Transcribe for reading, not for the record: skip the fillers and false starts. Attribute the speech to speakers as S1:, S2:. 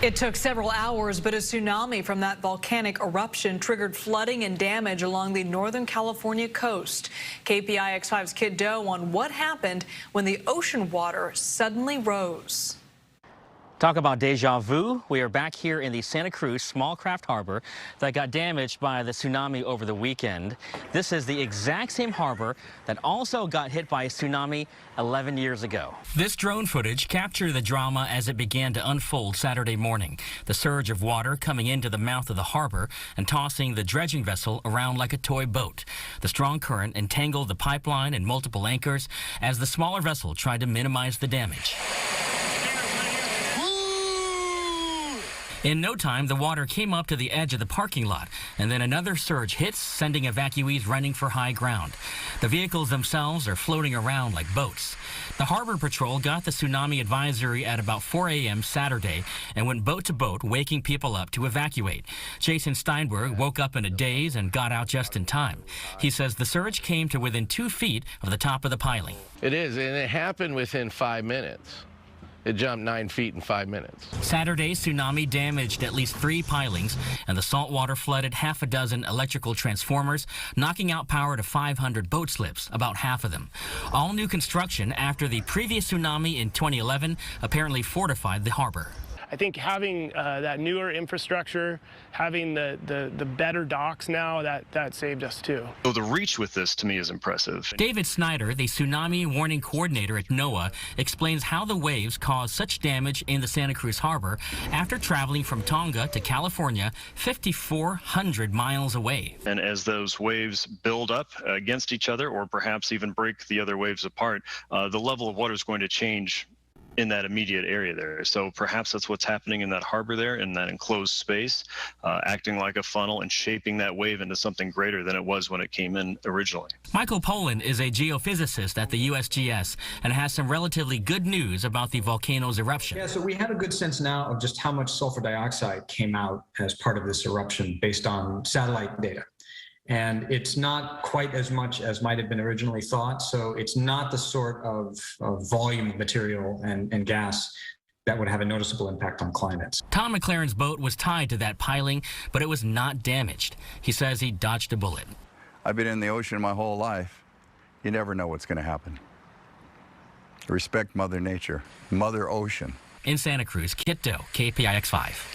S1: It took several hours, but a tsunami from that volcanic eruption triggered flooding and damage along the Northern California coast. KPIX5's Kit Doe on what happened when the ocean water suddenly rose.
S2: Talk about deja vu. We are back here in the Santa Cruz small craft harbor that got damaged by the tsunami over the weekend. This is the exact same harbor that also got hit by a tsunami 11 years ago.
S3: This drone footage captured the drama as it began to unfold Saturday morning. The surge of water coming into the mouth of the harbor and tossing the dredging vessel around like a toy boat. The strong current entangled the pipeline and multiple anchors as the smaller vessel tried to minimize the damage. In no time, the water came up to the edge of the parking lot, and then another surge hits, sending evacuees running for high ground. The vehicles themselves are floating around like boats. The Harbor Patrol got the tsunami advisory at about 4 a.m. Saturday and went boat to boat, waking people up to evacuate. Jason Steinberg woke up in a daze and got out just in time. He says the surge came to within 2 feet of the top of the piling.
S4: It is, and it happened within 5 minutes. It jumped 9 feet in 5 minutes.
S3: Saturday's tsunami damaged at least 3 pilings, and the salt water flooded half a dozen electrical transformers, knocking out power to 500 boat slips, about half of them. All new construction after the previous tsunami in 2011 apparently fortified the harbor.
S5: I think having that newer infrastructure, having the better docks now, that saved us too.
S6: So the reach with this to me is impressive.
S3: David Snyder, the tsunami warning coordinator at NOAA, explains how the waves caused such damage in the Santa Cruz harbor after traveling from Tonga to California, 5,400 miles away.
S6: And as those waves build up against each other, or perhaps even break the other waves apart, the level of water is going to change in that immediate area there. So perhaps that's what's happening in that harbor there, in that enclosed space, acting like a funnel and shaping that wave into something greater than it was when it came in originally.
S3: Michael Poland is a geophysicist at the USGS and has some relatively good news about the volcano's eruption.
S7: Yeah, so we have a good sense now of just how much sulfur dioxide came out as part of this eruption based on satellite data. And it's not quite as much as might have been originally thought. So it's not the sort of volume of material and gas that would have a noticeable impact on climates.
S3: Tom McLaren's boat was tied to that piling, but it was not damaged. He says he dodged a bullet.
S8: I've been in the ocean my whole life. You never know what's going to happen. Respect Mother Nature, Mother Ocean.
S3: In Santa Cruz, Kit Doe, KPIX5.